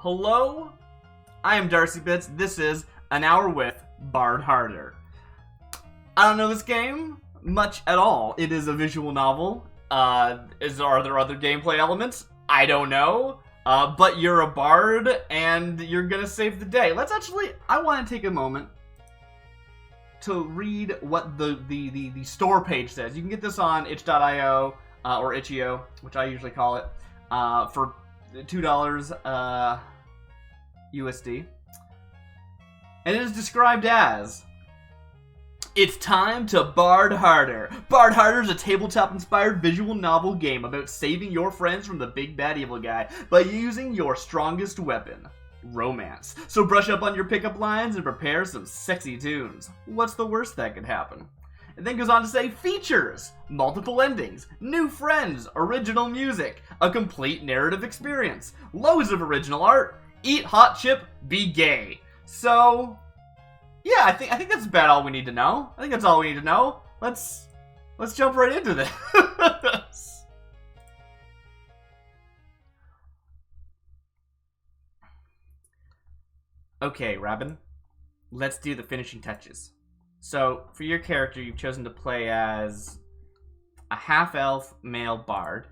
Hello, I am DarcyBits. This is An Hour with Bard Harder. I don't know this game much at all. It is a visual novel. Are there other gameplay elements? I don't know. But you're a bard and you're gonna save the day. I want to take a moment to read what the store page says. You can get this on itch.io or itch.io, which I usually call it, for $2 USD. And it is described as, it's time to Bard Harder. Bard Harder is a tabletop-inspired visual novel game about saving your friends from the big bad evil guy by using your strongest weapon, romance. So brush up on your pickup lines and prepare some sexy tunes. What's the worst that could happen? It then goes on to say, features, multiple endings, new friends, original music, a complete narrative experience, loads of original art, eat hot chip, be gay. So, yeah, I think that's about all we need to know. I think that's all we need to know. Let's jump right into this. Okay, Robin, let's do the finishing touches. So, for your character, you've chosen to play as a half-elf male bard.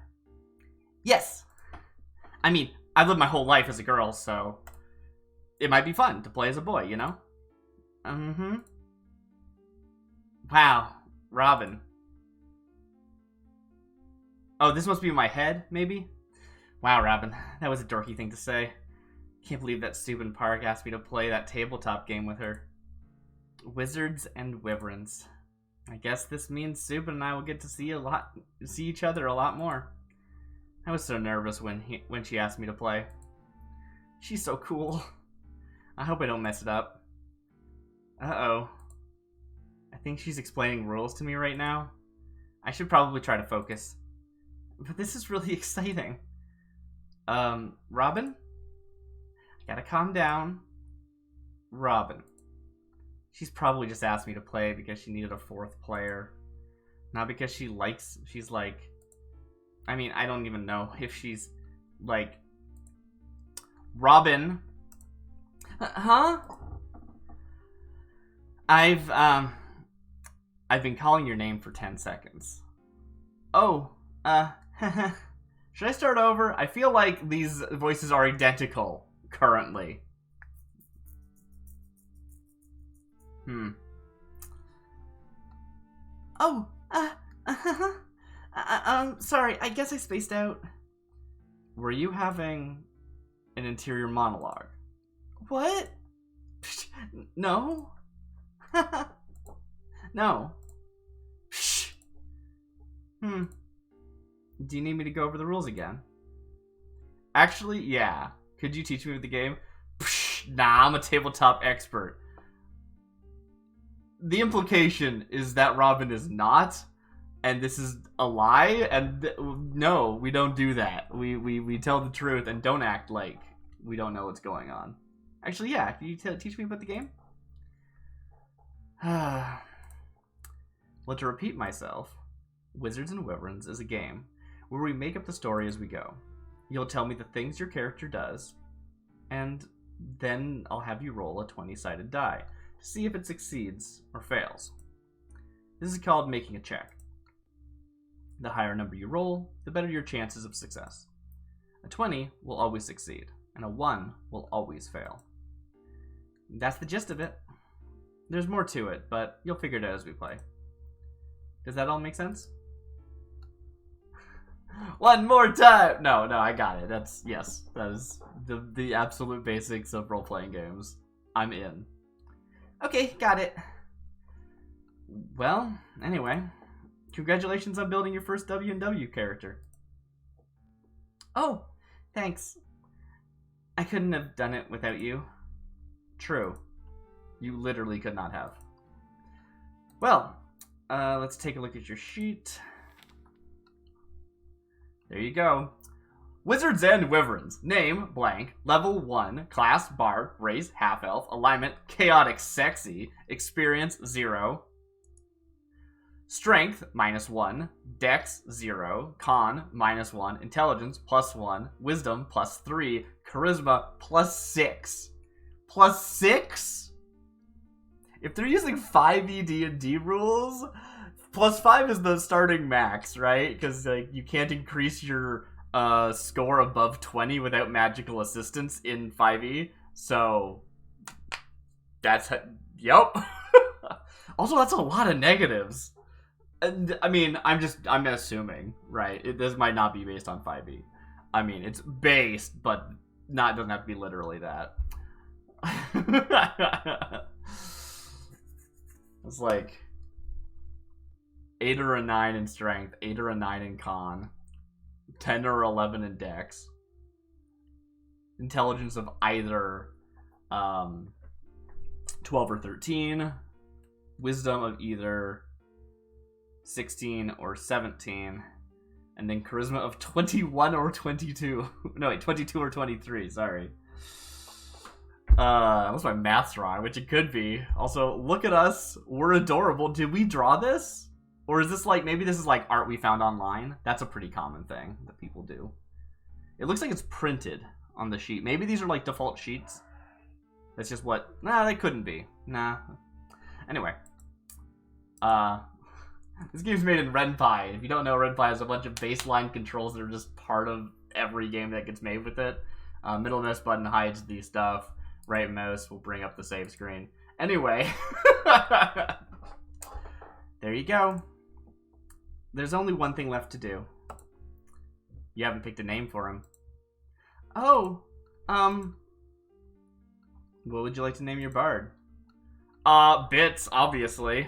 Yes! I mean, I've lived my whole life as a girl, so it might be fun to play as a boy, you know? Wow, Robin. Oh, this must be my head, maybe? Wow, Robin, that was a dorky thing to say. Can't believe that Subin Park asked me to play that tabletop game with her. Wizards and Wyverns. I guess this means Subin and I will get to see each other a lot more. I was so nervous when she asked me to play. She's so cool. I hope I don't mess it up. Uh-oh. I think she's explaining rules to me right now. I should probably try to focus. But this is really exciting. Robin? I gotta calm down. Robin. She's probably just asked me to play because she needed a fourth player. Not because she's like... I mean, I don't even know if she's, like... Robin? Huh? I've been calling your name for 10 seconds. Oh, should I start over? I feel like these voices are identical currently. Oh, sorry, I guess I spaced out. Were you having an interior monologue? What? No. No. Do you need me to go over the rules again? Actually, yeah. Could you teach me with the game? Nah, I'm a tabletop expert. The implication is that Robin is not, and this is a lie, and no, we don't do that. We tell the truth and don't act like we don't know what's going on. Actually, yeah, can you teach me about the game? Well, to repeat myself, Wizards and Wyverns is a game where we make up the story as we go. You'll tell me the things your character does, and then I'll have you roll a 20-sided die to see if it succeeds or fails. This is called making a check. The higher number you roll, the better your chances of success. A 20 will always succeed, and a 1 will always fail. That's the gist of it. There's more to it, but you'll figure it out as we play. Does that all make sense? One more time! No, I got it. That is the absolute basics of role-playing games. I'm in. Okay, got it. Well, anyway, congratulations on building your first W&W character. Oh, thanks. I couldn't have done it without you. True. You literally could not have. Well, let's take a look at your sheet. There you go. Wizards and Wyverns. Name, blank. Level 1. Class, Bard. Race, Half-Elf. Alignment, Chaotic Sexy. Experience, 0. Strength, -1. Dex, 0. Con, -1. Intelligence, +1. Wisdom, +3. Charisma +6. +6? If they're using 5e D&D rules, +5 is the starting max, right? Because like you can't increase your score above 20 without magical assistance in 5e. So that's yep. Also, that's a lot of negatives. And I mean, I'm assuming, right? This might not be based on 5e. I mean, it's based, but doesn't have to be literally that. It's like 8 or a 9 in strength, 8 or a 9 in con, 10 or 11 in dex, intelligence of either 12 or 13, wisdom of either 16 or 17, and then charisma of 21 or 22. No, wait, 22 or 23, sorry. Unless my math's wrong, which it could be. Also, look at us. We're adorable. Did we draw this? Or is this like, maybe this is like art we found online? That's a pretty common thing that people do. It looks like it's printed on the sheet. Maybe these are like default sheets. That's just what, nah, they couldn't be. Nah. Anyway. This game's made in RenPy. If you don't know, RenPy has a bunch of baseline controls that are just part of every game that gets made with it. Middle mouse button hides the stuff. Right mouse will bring up the save screen. Anyway. There you go. There's only one thing left to do. You haven't picked a name for him. Oh. What would you like to name your bard? Bits, obviously.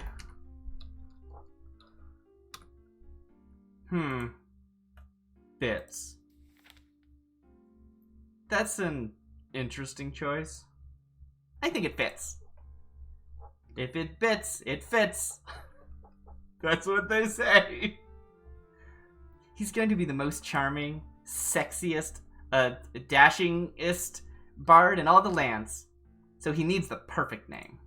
Bits. That's an interesting choice. I think it fits. If it bits, it fits. That's what they say. He's going to be the most charming, sexiest, dashingest bard in all the lands. So he needs the perfect name.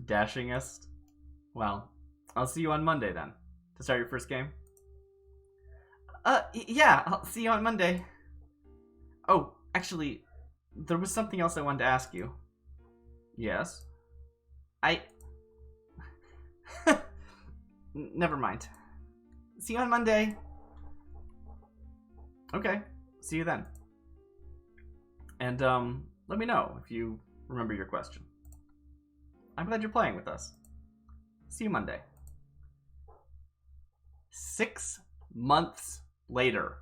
Dashingest? Well, I'll see you on Monday then. To start your first game? Yeah, I'll see you on Monday. Oh, actually, there was something else I wanted to ask you. Yes? Never mind. See you on Monday. Okay, see you then. And, let me know if you remember your question. I'm glad you're playing with us. See you Monday. 6 months later.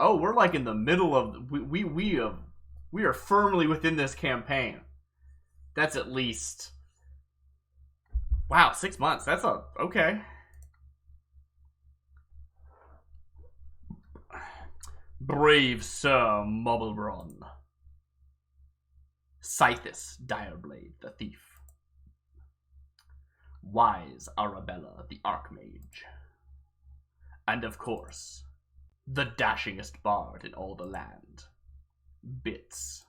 Oh, we're like in the middle of we are firmly within this campaign. That's at least, wow, 6 months. That's okay. Brave Sir Mobbleron. Scythus Direblade the Thief. Wise Arabella the Archmage. And of course, the dashingest bard in all the land, Bits.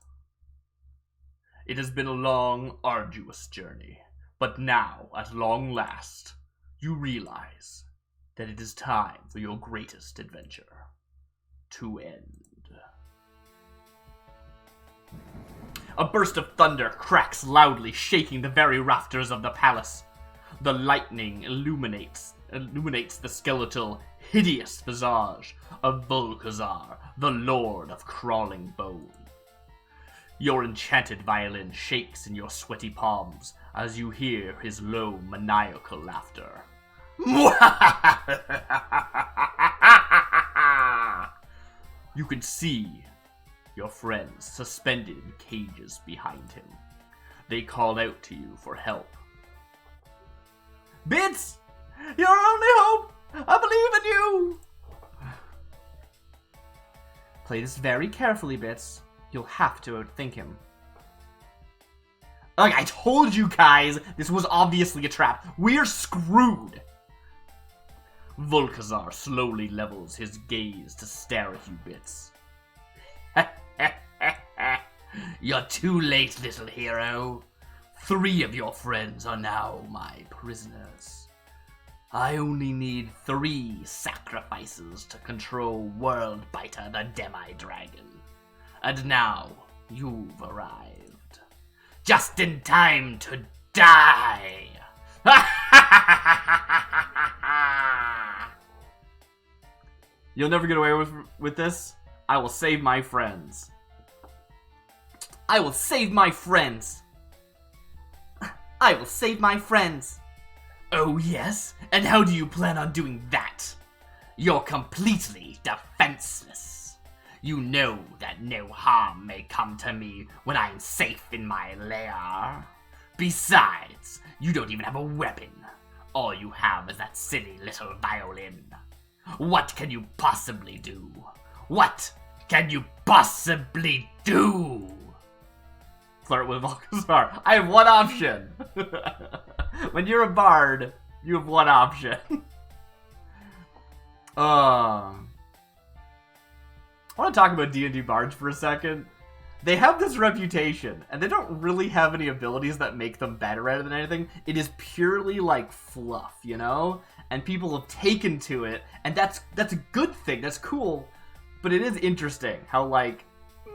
It has been a long, arduous journey, but now, at long last, you realize that it is time for your greatest adventure to end. A burst of thunder cracks loudly, shaking the very rafters of the palace. The lightning illuminates the skeletal, hideous visage of Volkazar, the Lord of Crawling Bone. Your enchanted violin shakes in your sweaty palms as you hear his low, maniacal laughter. You can see your friends suspended in cages behind him. They call out to you for help. Bits! Your only hope! I believe in you! Play this very carefully, Bits. You'll have to outthink him. Like, I told you guys, this was obviously a trap. We're screwed! Volkazar slowly levels his gaze to stare at you, Bits. You're too late, little hero. 3 of your friends are now my prisoners. I only need 3 sacrifices to control World Biter the Demi-Dragon. And now, you've arrived. Just in time to die! You'll never get away with this. I will save my friends. I will save my friends. I will save my friends. Oh yes? And how do you plan on doing that? You're completely defenseless. You know that no harm may come to me when I'm safe in my lair. Besides, you don't even have a weapon. All you have is that silly little violin. What can you possibly do? What can you possibly do? Flirt with Volkazar. I have one option. When you're a bard, you have one option. I want to talk about D&D bards for a second. They have this reputation, and they don't really have any abilities that make them better at it than anything. It is purely like fluff, you know? And people have taken to it, and that's a good thing. That's cool. But it is interesting how, like,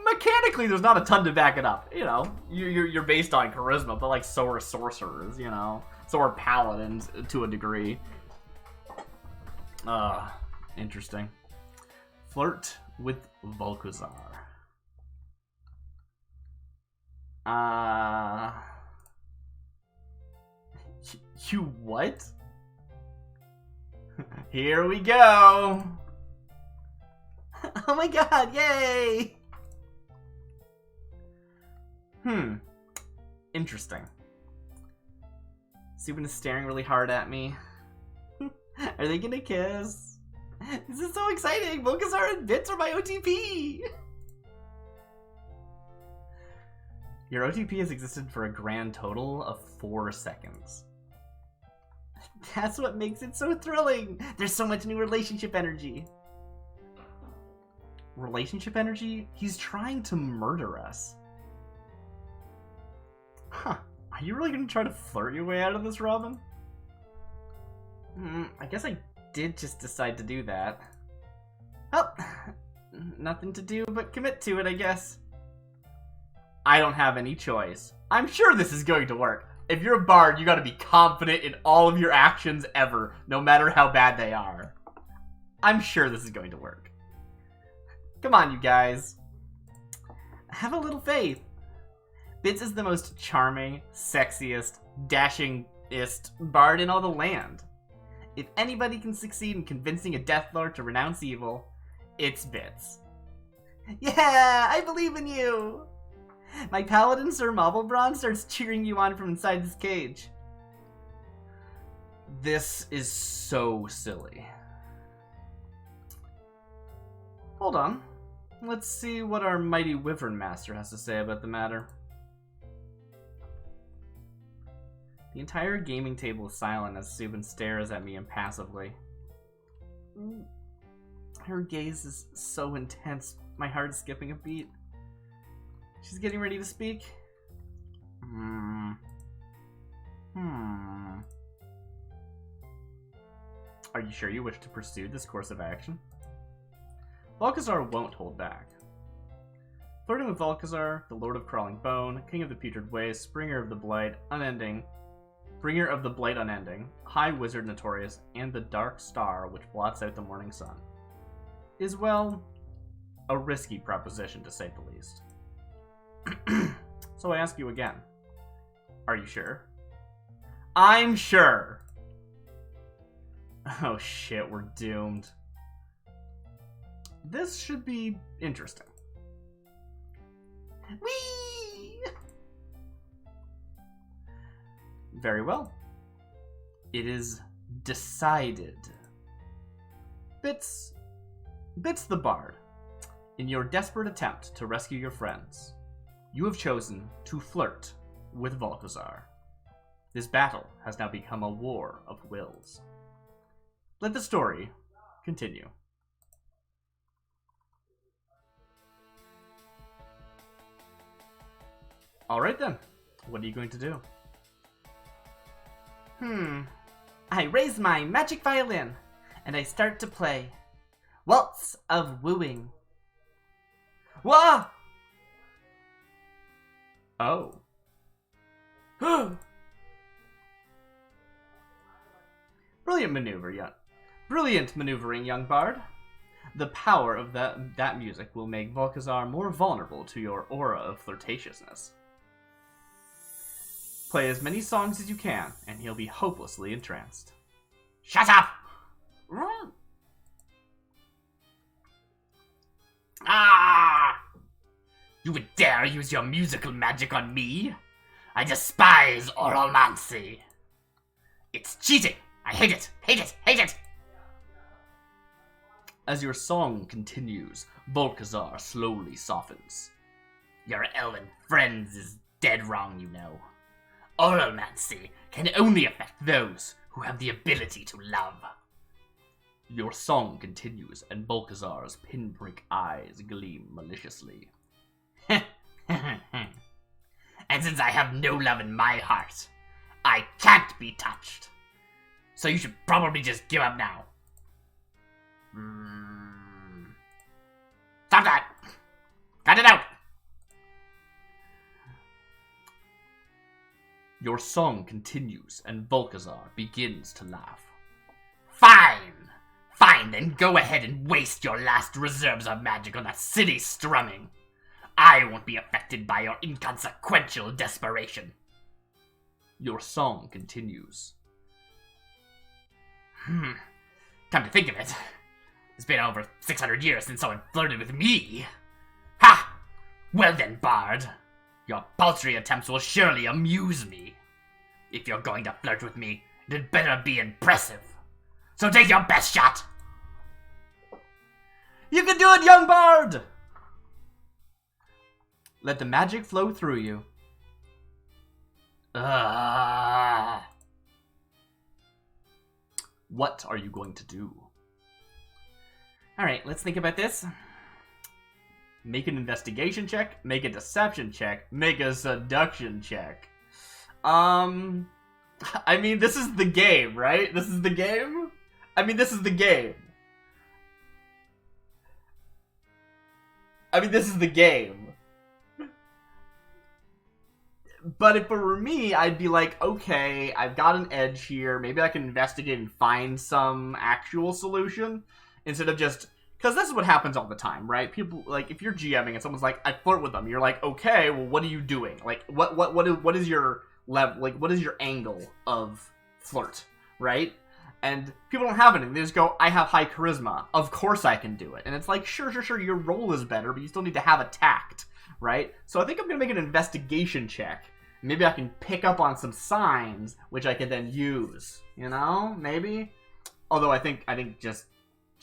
mechanically there's not a ton to back it up. You know, you're based on charisma, but like so are sorcerers, you know? So are paladins to a degree. Interesting. Flirt with Volkazar. You what? Here we go! Oh my god, yay! Interesting. Subin is staring really hard at me. Are they gonna kiss? This is so exciting! Volkazar and Bits are my OTP! Your OTP has existed for a grand total of 4 seconds. That's what makes it so thrilling! There's so much new relationship energy. Relationship energy? He's trying to murder us. Huh. Are you really gonna try to flirt your way out of this, Robin? I guess I did just decide to do that. Well, nothing to do but commit to it, I guess. I don't have any choice. I'm sure this is going to work. If you're a bard, you gotta be confident in all of your actions ever, no matter how bad they are. I'm sure this is going to work. Come on, you guys. Have a little faith. Bits is the most charming, sexiest, dashingest bard in all the land. If anybody can succeed in convincing a Deathlord to renounce evil, it's Bits. Yeah, I believe in you! My paladin, Sir Mauvelbron, starts cheering you on from inside this cage. This is so silly. Hold on. Let's see what our mighty Wyvern Master has to say about the matter. The entire gaming table is silent as Subin stares at me impassively. Her gaze is so intense, my heart is skipping a beat. She's getting ready to speak. Are you sure you wish to pursue this course of action? Volkazar won't hold back. Flirting with Volkazar, the Lord of Crawling Bone, King of the Putrid Waste, Bringer of the Blight Unending, High Wizard Notorious, and the Dark Star which blots out the morning sun, is, well, a risky proposition to say the least. So I ask you again, are you sure? I'm sure! Oh shit, we're doomed. This should be interesting. Whee! Very well. It is decided. Bits the Bard, in your desperate attempt to rescue your friends, you have chosen to flirt with Volkazar. This battle has now become a war of wills. Let the story continue. Alright then, what are you going to do? I raise my magic violin, and I start to play. Waltz of Wooing. Wah! Oh. Brilliant maneuvering, young bard. The power of that music will make Volkazar more vulnerable to your aura of flirtatiousness. Play as many songs as you can, and he'll be hopelessly entranced. Shut up! Ah! You would dare use your musical magic on me? I despise oralmancy. It's cheating! I hate it! Hate it! Hate it! As your song continues, Volkazar slowly softens. Your elven friends is dead wrong, you know. Oralmancy can only affect those who have the ability to love. Your song continues, and Volkazar's pinprick eyes gleam maliciously. And since I have no love in my heart, I can't be touched. So you should probably just give up now. Stop that! Cut it out! Your song continues, and Volkazar begins to laugh. Fine! Fine, then go ahead and waste your last reserves of magic on that silly strumming. I won't be affected by your inconsequential desperation. Your song continues. Come to think of it, it's been over 600 years since someone flirted with me. Ha! Well then, Bard. Your paltry attempts will surely amuse me. If you're going to flirt with me, it'd better be impressive. So take your best shot! You can do it, young Bard! Let the magic flow through you. What are you going to do? Alright, let's think about this. Make an investigation check, make a deception check, make a seduction check. I mean, this is the game, right? This is the game? I mean, this is the game. I mean, this is the game. But if it were me, I'd be like, okay, I've got an edge here. Maybe I can investigate and find some actual solution. Instead of just... Because this is what happens all the time, right? People, like, if you're GMing and someone's like, I flirt with them, you're like, okay, well, what are you doing? Like, what is your level, like, what is your angle of flirt, right? And people don't have anything. They just go, I have high charisma. Of course I can do it. And it's like, sure, your role is better, but you still need to have a tact, right? So I think I'm going to make an investigation check. Maybe I can pick up on some signs, which I can then use, you know? Maybe? Although I think just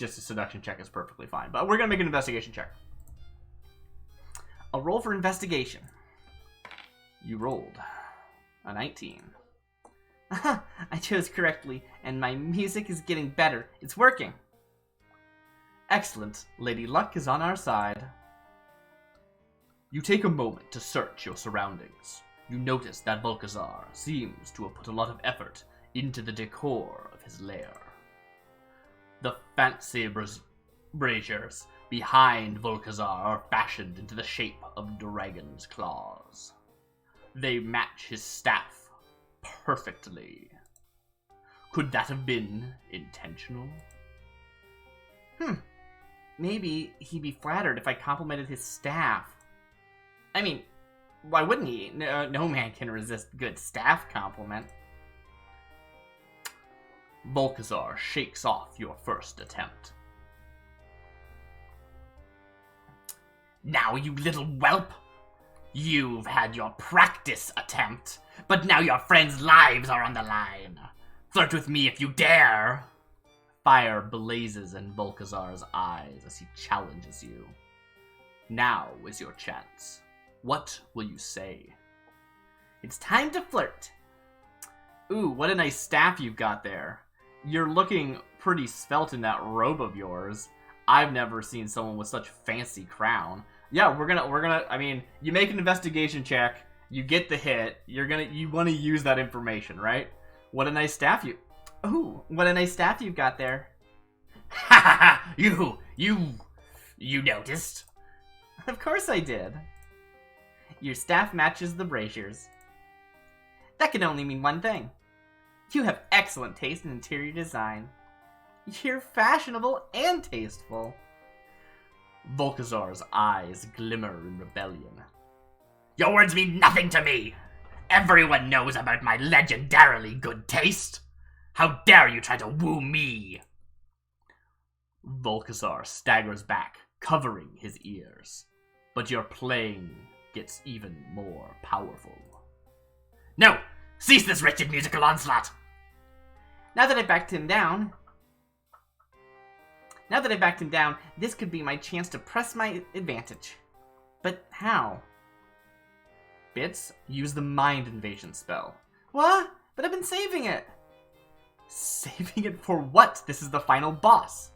a seduction check is perfectly fine. But we're going to make an investigation check. A roll for investigation. You rolled a 19. I chose correctly, and my music is getting better. It's working. Excellent. Lady Luck is on our side. You take a moment to search your surroundings. You notice that Volkazar seems to have put a lot of effort into the decor of his lair. The fancy braziers behind Volkazar are fashioned into the shape of dragon's claws. They match his staff perfectly. Could that have been intentional? Maybe he'd be flattered if I complimented his staff. I mean, why wouldn't he? No man can resist good staff compliment. Volkazar shakes off your first attempt. Now, you little whelp! You've had your practice attempt, but now your friends' lives are on the line. Flirt with me if you dare! Fire blazes in Volkazar's eyes as he challenges you. Now is your chance. What will you say? It's time to flirt. Ooh, what a nice staff you've got there. You're looking pretty svelte in that robe of yours. I've never seen someone with such fancy crown. Yeah, we're gonna, I mean, you make an investigation check, you get the hit, you want to use that information, right? What a nice staff you... Ooh, what a nice staff you've got there. Ha ha ha! You noticed? Of course I did. Your staff matches the braziers. That can only mean one thing. You have excellent taste in interior design. You're fashionable and tasteful. Volkazar's eyes glimmer in rebellion. Your words mean nothing to me! Everyone knows about my legendarily good taste! How dare you try to woo me! Volkazar staggers back, covering his ears. But your playing gets even more powerful. No! Cease this wretched musical onslaught! Now that I've backed him down, this could be my chance to press my advantage. But how? Bits, use the mind invasion spell. What? But I've been saving it! Saving it for what? This is the final boss.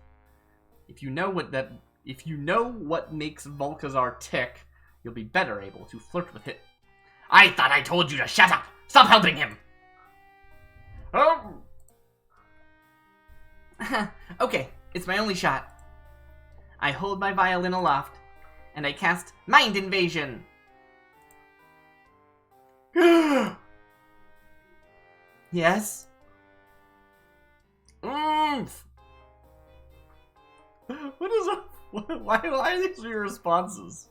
If you know what makes Volkazar tick, you'll be better able to flirt with it. I thought I told you to shut up! Stop helping him! Oh! Okay, it's my only shot. I hold my violin aloft, and I cast Mind Invasion! Yes? Oomph! What is up? Why are these your responses?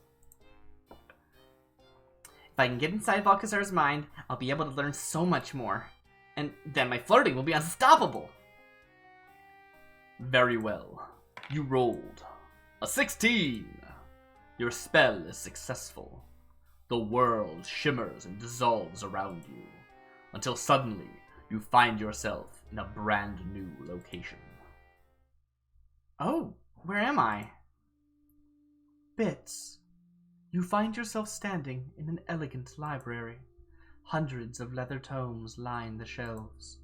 If I can get inside Volkazar's mind, I'll be able to learn so much more. And then my flirting will be unstoppable. Very well. You rolled a 16. Your spell is successful. The world shimmers and dissolves around you, until suddenly you find yourself in a brand new location. Oh, where am I? Bits. You find yourself standing in an elegant library. Hundreds of leather tomes line the shelves.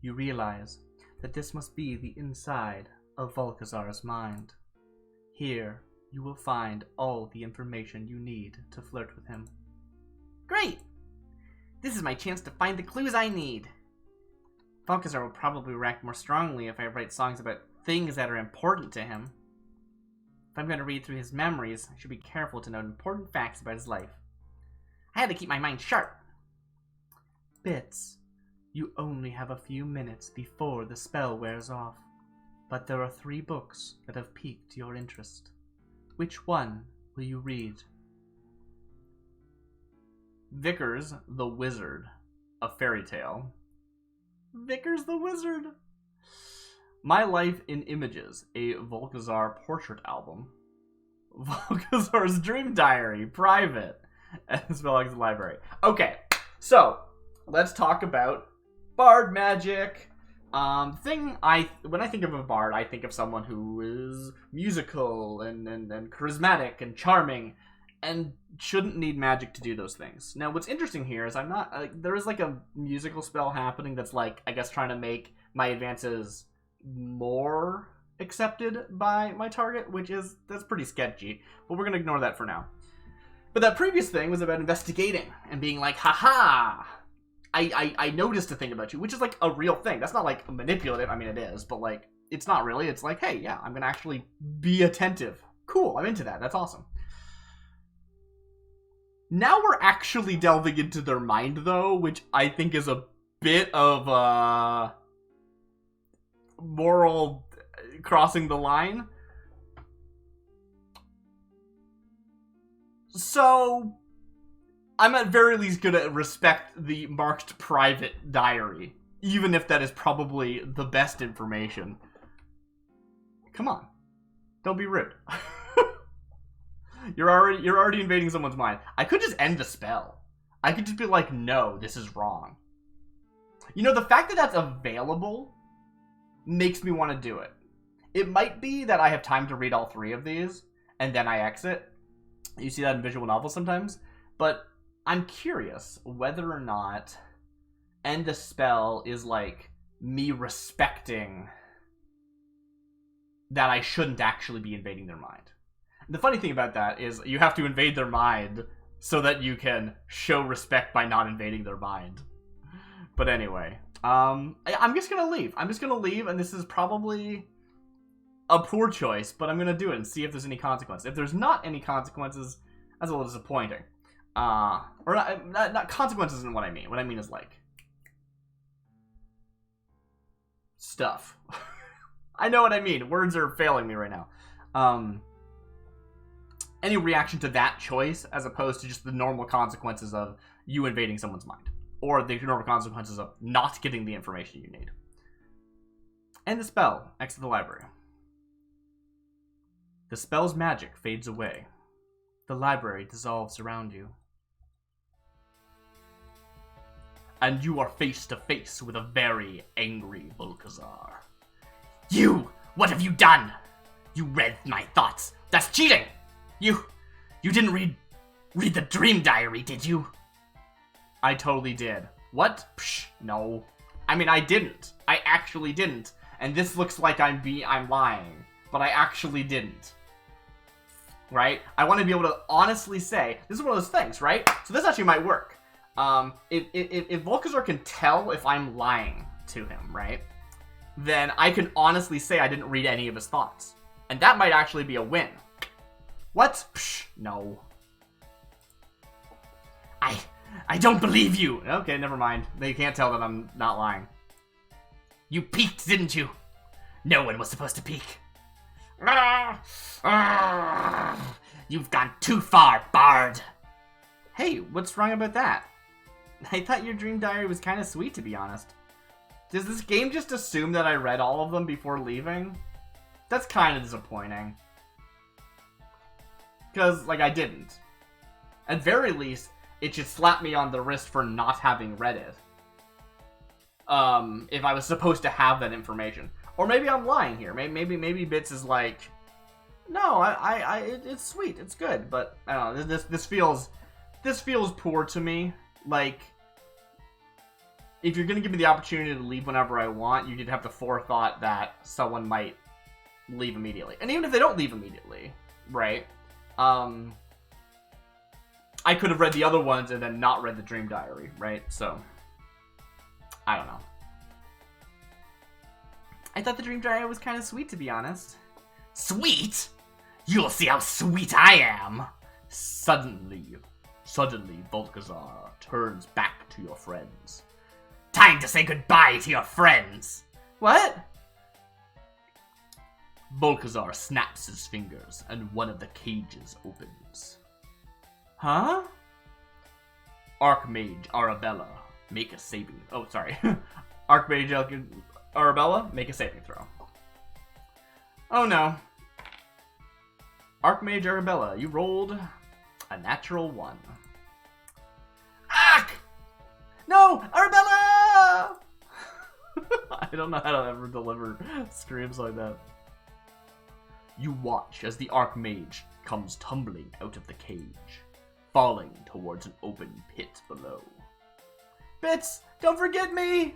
You realize that this must be the inside of Volkazar's mind. Here, you will find all the information you need to flirt with him. Great! This is my chance to find the clues I need. Volkazar will probably react more strongly if I write songs about things that are important to him. If I'm going to read through his memories, I should be careful to note important facts about his life. I had to keep my mind sharp. Bits, you only have a few minutes before the spell wears off, but there are 3 books that have piqued your interest. Which one will you read? Vickers the Wizard, a fairy tale. Vickers the Wizard. My Life in Images, a Volkazar portrait album. Volkazar's Dream Diary, private. And Spellbox Library. Okay, so let's talk about bard magic. When I think of a bard, I think of someone who is musical and charismatic and charming, and shouldn't need magic to do those things. Now, what's interesting here is there is like a musical spell happening that's like, I guess, trying to make my advances more accepted by my target, that's pretty sketchy, but we're gonna ignore that for now. But that previous thing was about investigating and being like, haha, I noticed a thing about you, which is like a real thing. That's not like manipulative. I mean, it is, but like, it's not really. It's like, hey, yeah, I'm gonna actually be attentive. Cool, I'm into that. That's awesome. Now we're actually delving into their mind, though, which I think is a bit of moral crossing the line. So I'm at very least gonna respect the marked private diary, even if that is probably the best information. Come on, don't be rude. You're already invading someone's mind. I could just end the spell. I could just be like, no, this is wrong. You know, the fact that that's available makes me want to do it. It might be that I have time to read all 3 of these, and then I exit. You see that in visual novels sometimes. But I'm curious whether or not end the spell is like me respecting that I shouldn't actually be invading their mind. The funny thing about that is you have to invade their mind so that you can show respect by not invading their mind. But anyway, I'm just gonna leave. I'm just gonna leave, and this is probably a poor choice, but I'm gonna do it and see if there's any consequences. If there's not any consequences, that's a little disappointing. Or not consequences isn't what I mean. What I mean is, like, stuff. I know what I mean. Words are failing me right now. Any reaction to that choice as opposed to just the normal consequences of you invading someone's mind. Or the normal consequences of not getting the information you need. End the spell. Exit the library. The spell's magic fades away. The library dissolves around you. And you are face to face with a very angry Volkazar. You! What have you done? You read my thoughts. That's cheating! You didn't read the dream diary, did you? I totally did. What? Psh, no. I mean, I didn't. I actually didn't. And this looks like I'm lying. But I actually didn't. Right? I want to be able to honestly say, this is one of those things, right? So this actually might work. If Volkazar can tell if I'm lying to him, right? Then I can honestly say I didn't read any of his thoughts. And that might actually be a win. What? Psh, no. I don't believe you. Okay, never mind. They can't tell that I'm not lying. You peeked, didn't you? No one was supposed to peek. You've gone too far, Bard. Hey, what's wrong about that? I thought your dream diary was kind of sweet, to be honest. Does this game just assume that I read all of them before leaving? That's kind of disappointing. Because, like, I didn't. At very least, it should slap me on the wrist for not having read it. If I was supposed to have that information. Or maybe I'm lying here. Maybe Bits is like, no, it's sweet, it's good, but I don't know. This feels poor to me. Like, if you're gonna give me the opportunity to leave whenever I want, you did have the forethought that someone might leave immediately. And even if they don't leave immediately, right? I could have read the other ones and then not read the dream diary, right? So, I don't know. I thought the dream diary was kind of sweet, to be honest. Sweet? You'll see how sweet I am! Suddenly, Volkazar turns back to your friends. Time to say goodbye to your friends! What? Volkazar snaps his fingers, and one of the cages opens. Huh? Archmage Arabella, make a saving... Oh, sorry. Archmage Arabella, make a saving throw. Oh no. Archmage Arabella, you rolled a natural 1. Arch! No! Arabella! I don't know how to ever deliver screams like that. You watch as the Archmage comes tumbling out of the cage, falling towards an open pit below. Bits, don't forget me!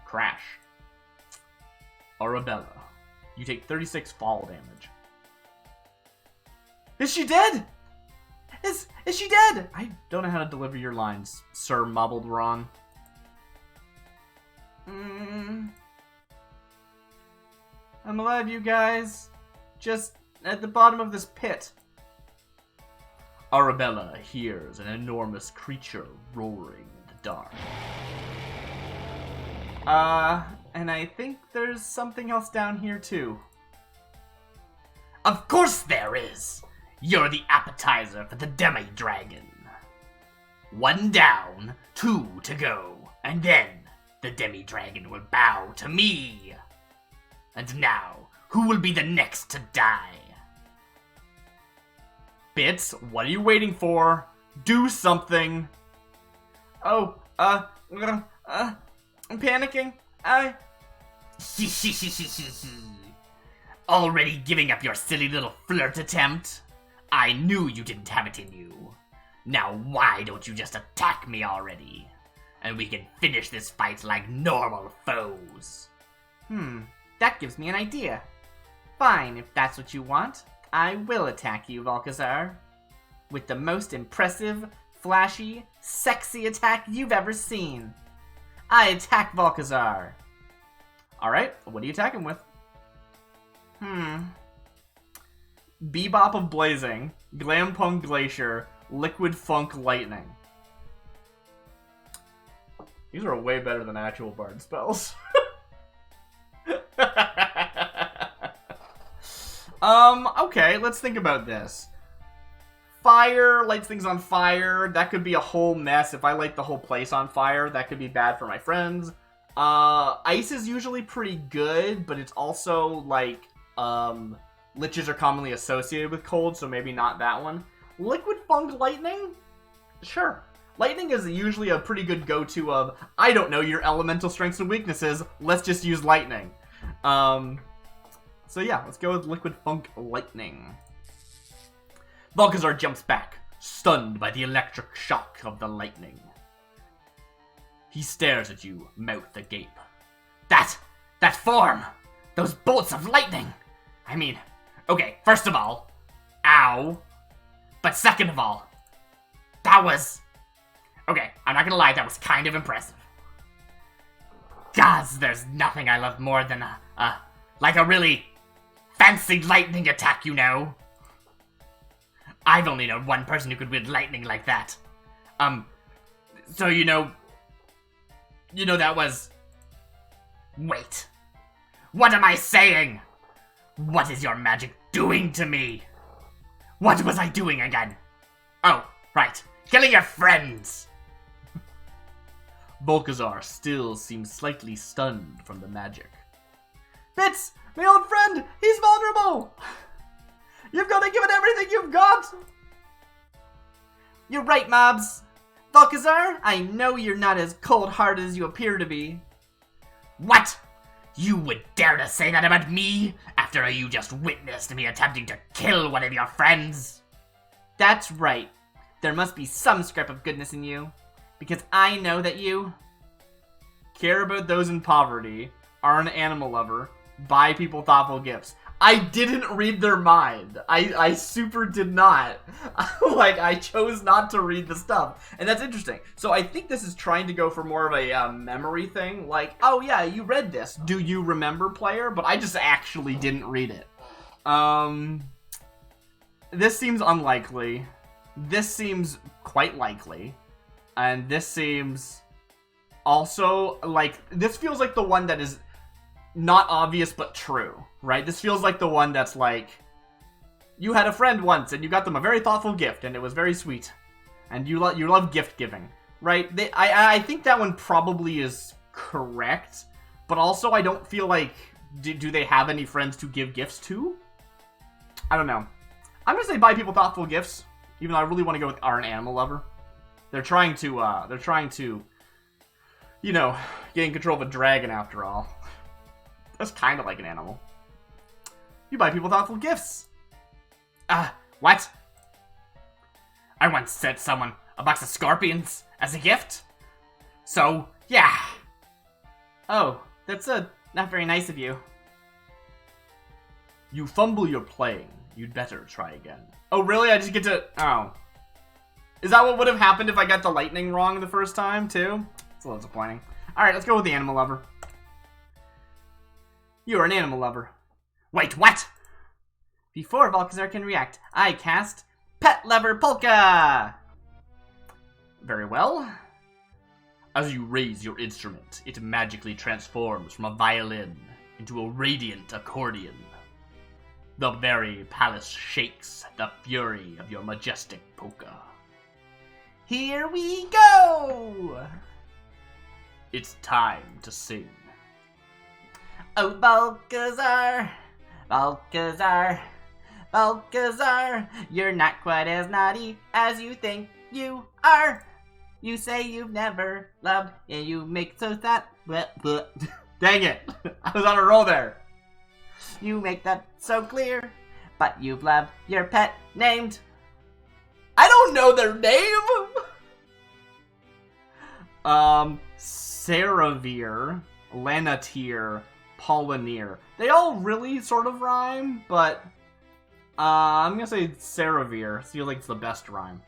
Crash. Arabella, you take 36 fall damage. Is she dead? Is she dead? I don't know how to deliver your lines, Sir Mumbled Ron. I'm alive, you guys. Just at the bottom of this pit. Arabella hears an enormous creature roaring in the dark. And I think there's something else down here too. Of course there is! You're the appetizer for the demi-dragon. 1 down, 2 to go, and then the demi-dragon will bow to me. And now, who will be the next to die? Bits, what are you waiting for? Do something! Oh, I'm panicking. Already giving up your silly little flirt attempt? I knew you didn't have it in you. Now why don't you just attack me already? And we can finish this fight like normal foes. That gives me an idea. Fine, if that's what you want. I will attack you, Volkazar. With the most impressive, flashy, sexy attack you've ever seen. I attack Volkazar. Alright, what do you attack him with? Bebop of Blazing, Glampung Glacier, Liquid Funk Lightning. These are way better than actual Bard spells. Okay, let's think about this. Fire lights things on fire. That could be a whole mess. If I light the whole place on fire, that could be bad for my friends. Ice is usually pretty good, but it's also, like, liches are commonly associated with cold, so maybe not that one. Liquid Funk Lightning? Sure. Lightning is usually a pretty good go-to of, I don't know your elemental strengths and weaknesses, let's just use lightning. So yeah, let's go with Liquid Funk Lightning. Volkazar jumps back, stunned by the electric shock of the lightning. He stares at you, mouth agape. That form! Those bolts of lightning! I mean, okay, first of all, ow. But second of all, that was... Okay, I'm not gonna lie, that was kind of impressive. Gods, there's nothing I love more than like a really fancy lightning attack, you know? I've only known one person who could wield lightning like that. So you know that was... Wait. What am I saying? What is your magic doing to me? What was I doing again? Oh, right. Killing your friends! Volkazar still seems slightly stunned from the magic. Bits! My old friend! He's vulnerable! You've got to give it everything you've got! You're right, mobs. Volkazar, I know you're not as cold-hearted as you appear to be. What? You would dare to say that about me after you just witnessed me attempting to kill one of your friends? That's right. There must be some scrap of goodness in you, because I know that you care about those in poverty, are an animal lover, buy people thoughtful gifts. I didn't read their mind. I super did not. Like, I chose not to read the stuff. And that's interesting. So I think this is trying to go for more of a memory thing. Like, oh yeah, you read this. Do you remember, player? But I just actually didn't read it. This seems unlikely. This seems quite likely. And this seems also like... This feels like the one that is not obvious but true, right? This feels like the one that's like, you had a friend once and you got them a very thoughtful gift and it was very sweet. And you love gift giving, right? I think that one probably is correct, but also I don't feel like, do they have any friends to give gifts to? I don't know. I'm gonna say buy people thoughtful gifts, even though I really want to go with are an animal lover. They're trying to, you know, gain control of a dragon after all. That's kind of like an animal. You buy people thoughtful gifts. What? I once sent someone a box of scorpions as a gift. So, yeah. Oh, that's not very nice of you. You fumble your playing. You'd better try again. Oh, really? I just get to... Oh. Is that what would have happened if I got the lightning wrong the first time, too? It's a little disappointing. Alright, let's go with the animal lover. You're an animal lover. Wait, what? Before Volkazar can react, I cast Pet Lover Polka! Very well. As you raise your instrument, it magically transforms from a violin into a radiant accordion. The very palace shakes at the fury of your majestic polka. Here we go! It's time to sing. Oh, Volkazar, Volkazar, Volkazar, you're not quite as naughty as you think you are. You say you've never loved, and you make so that... Dang it, I was on a roll there. You make that so clear, but you've loved your pet named... I don't know their name! Saravir, Lanatir, Polynir. They all really sort of rhyme, but I'm gonna say Saravir. Feels like it's the best rhyme.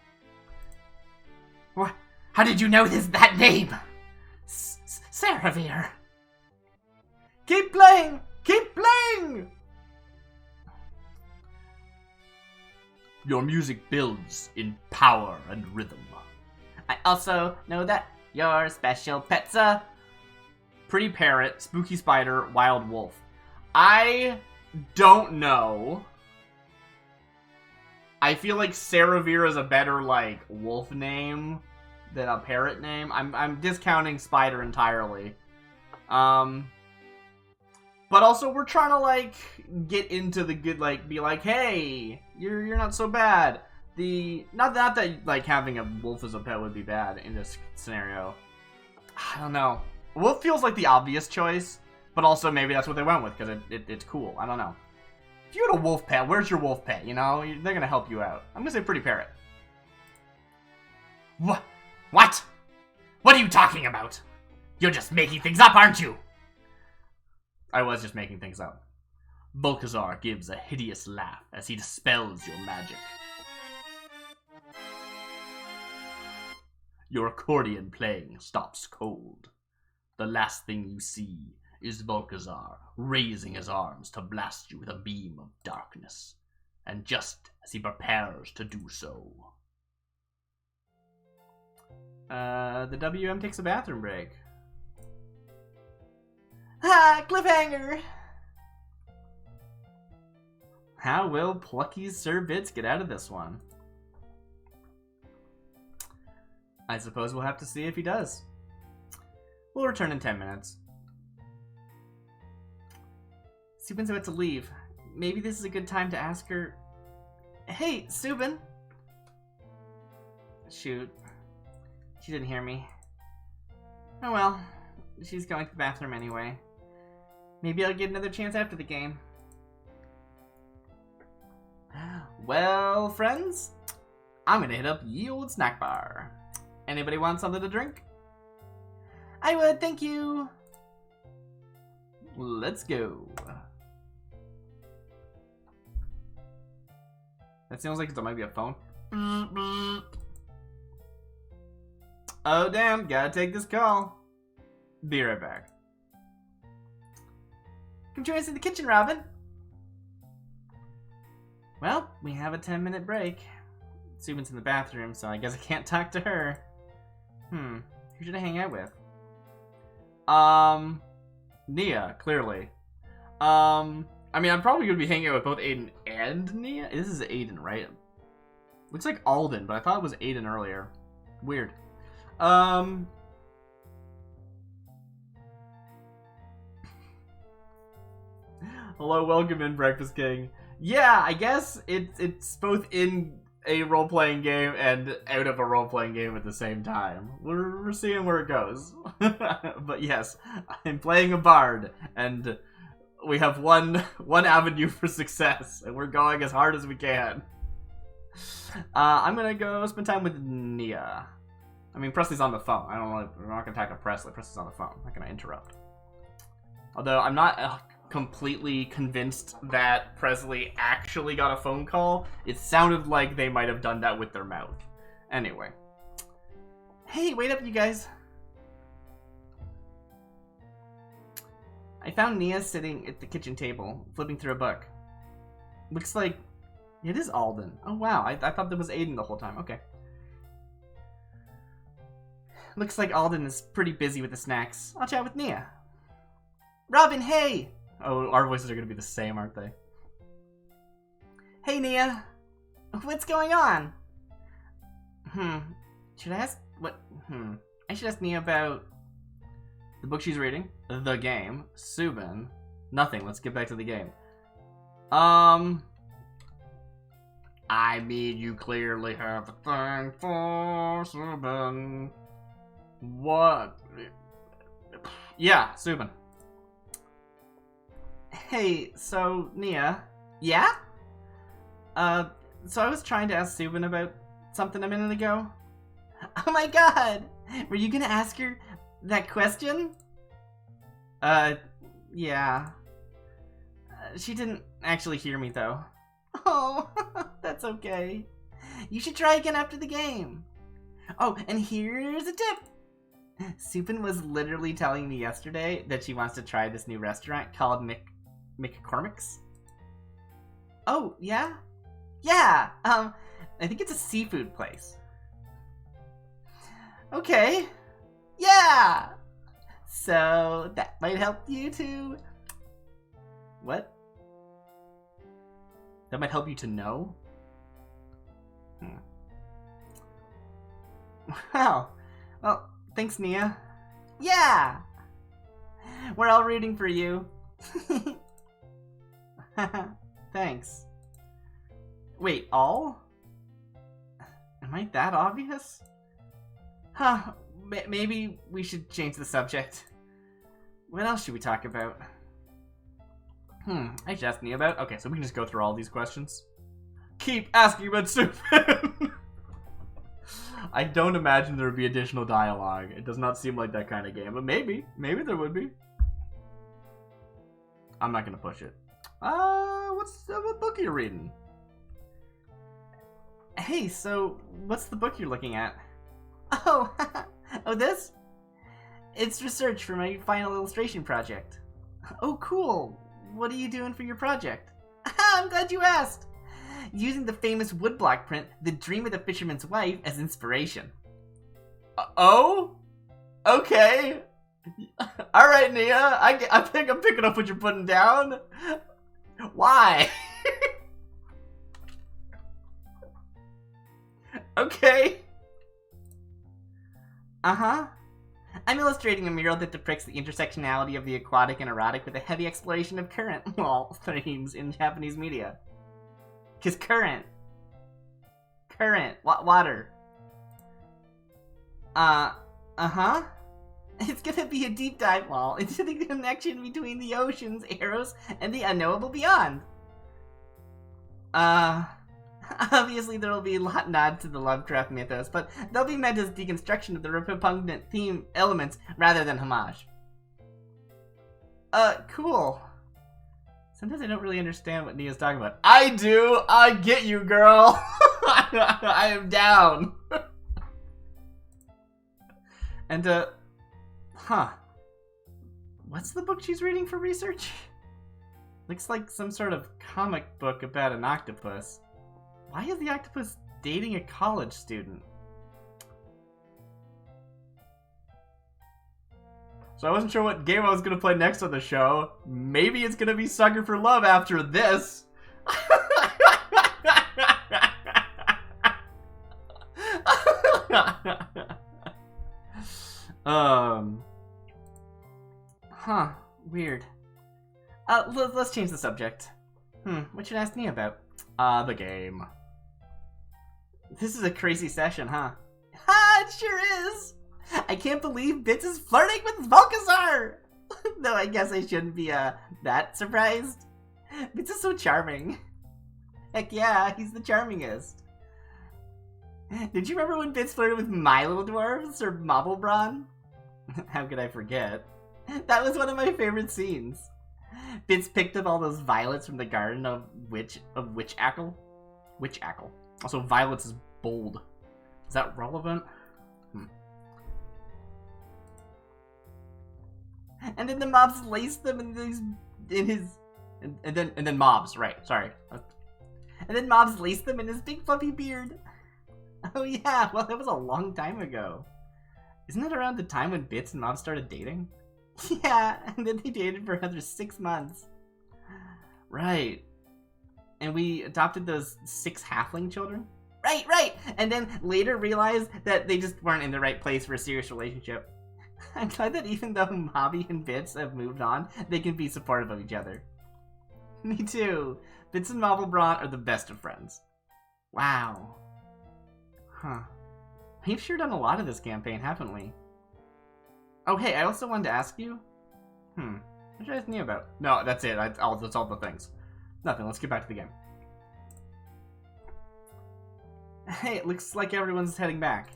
What? How did you know that name? Saravir! Keep playing! Keep playing! Your music builds in power and rhythm. I also know that your special pet's a pretty parrot, spooky spider, wild wolf. I don't know. I feel like Saravir is a better, like, wolf name than a parrot name. I'm discounting spider entirely. But also, we're trying to, like, get into the good, like, be like, hey, you're not so bad. Not that, like, having a wolf as a pet would be bad in this scenario. I don't know. Wolf feels like the obvious choice, but also maybe that's what they went with, because it's cool. I don't know. If you had a wolf pet, where's your wolf pet, you know? They're gonna help you out. I'm gonna say pretty parrot. What? What? What are you talking about? You're just making things up, aren't you? I was just making things up. Volkazar gives a hideous laugh as he dispels your magic. Your accordion playing stops cold. The last thing you see is Volkazar raising his arms to blast you with a beam of darkness. And just as he prepares to do so... the WM takes a bathroom break. Ha! Cliffhanger! How will plucky Sir Bits get out of this one? I suppose we'll have to see if he does. We'll return in 10 minutes. Subin's about to leave. Maybe this is a good time to ask her... Hey, Subin! Shoot. She didn't hear me. Oh well. She's going to the bathroom anyway. Maybe I'll get another chance after the game. Well, friends, I'm gonna hit up ye old snack bar. Anybody want something to drink? I would, thank you. Let's go. That sounds like there might be a phone. Oh damn, gotta take this call. Be right back. Come join us in the kitchen, Robin. Well, we have a 10-minute break. Subin's in the bathroom, so I guess I can't talk to her. Who should I hang out with? Nia, clearly. I mean, I'm probably gonna be hanging out with both Aiden and Nia. This is Aiden, right? Looks like Alden, but I thought it was Aiden earlier. Weird. Hello, welcome in, Breakfast King. Yeah, I guess it's both in a role-playing game and out of a role-playing game at the same time. We're seeing where it goes. But yes, I'm playing a bard, and we have one avenue for success, and we're going as hard as we can. I'm gonna go spend time with Nia. I mean, Presley's on the phone. We're not gonna talk to Presley. Presley's on the phone. I'm not gonna interrupt. Although I'm not completely convinced that Presley actually got a phone call. It sounded like they might have done that with their mouth. Anyway. Hey, wait up, you guys. I found Nia sitting at the kitchen table, flipping through a book. Looks like it is Alden. Oh, wow. I thought that was Aiden the whole time. Okay. Looks like Alden is pretty busy with the snacks. I'll chat with Nia. Robin, hey! Oh, our voices are going to be the same, aren't they? Hey, Nia. What's going on? Should I ask... What? I should ask Nia about... the book she's reading. The game. Subin. Nothing. Let's get back to the game. I mean, you clearly have a thing for Subin. What? Yeah, Subin. Hey, so, Nia. Yeah? So I was trying to ask Subin about something a minute ago. Oh my god! Were you gonna ask her that question? Yeah. She didn't actually hear me, though. Oh, that's okay. You should try again after the game. Oh, and here's a tip. Supin was literally telling me yesterday that she wants to try this new restaurant called McCormick's. Oh, yeah? Yeah, I think it's a seafood place. Okay. Yeah! So, that might help you to... What? That might help you to know? Wow. Well, thanks, Nia. Yeah! We're all rooting for you. Thanks. Wait, all? Am I that obvious? Huh, maybe we should change the subject. What else should we talk about? I should ask Nia about... Okay, so we can just go through all these questions. Keep asking about Supin! I don't imagine there would be additional dialogue. It does not seem like that kind of game, but maybe. Maybe there would be. I'm not gonna push it. What book are you reading? Hey, so what's the book you're looking at? Oh, oh, this? It's research for my final illustration project. Oh, cool. What are you doing for your project? I'm glad you asked. Using the famous woodblock print, The Dream of the Fisherman's Wife, as inspiration. Oh? Okay. Alright, Nia. I think I'm picking up what you're putting down. Why? Okay. Uh-huh. I'm illustrating a mural that depicts the intersectionality of the aquatic and erotic with a heavy exploration of current themes in Japanese media. Cause current, water. Uh-huh. It's gonna be a deep dive into the connection between the oceans, Eros, and the unknowable beyond. Obviously there will be a lot nod to the Lovecraft mythos, but they'll be meant as deconstruction of the repugnant theme elements rather than homage. Cool. Sometimes I don't really understand what Nia's talking about. I do! I get you, girl! I am down! And, what's the book she's reading for research? Looks like some sort of comic book about an octopus. Why is the octopus dating a college student? So I wasn't sure what game I was going to play next on the show. Maybe it's going to be Sucker for Love after this. Weird. Let's change the subject. What should I ask Nia about? The game. This is a crazy session, huh? Ha! It sure is! I can't believe Bits is flirting with Volkazar! Though I guess I shouldn't be, that surprised. Bits is so charming. Heck yeah, he's the charmingest. Did you remember when Bits flirted with my little dwarves, or Mobblebron? How could I forget? That was one of my favorite scenes. Bits picked up all those violets from the garden of Witchackle. Witchackle. Also, violets is bold. Is that relevant? And then the mobs laced them and then mobs, right, sorry. And then mobs laced them in his big fluffy beard. Oh yeah, well that was a long time ago. Isn't that around the time when Bits and mobs started dating? Yeah, and then they dated for another 6 months. Right. And we adopted those 6 halfling children? Right! And then later realized that they just weren't in the right place for a serious relationship. I'm glad that even though Mobby and Bits have moved on, they can be supportive of each other. Me too. Bits and Mobblebron are the best of friends. Wow. Huh. We've sure done a lot of this campaign, haven't we? Oh, hey, I also wanted to ask you. What should I ask Nia about? No, that's it. That's all the things. Nothing. Let's get back to the game. Hey, it looks like everyone's heading back.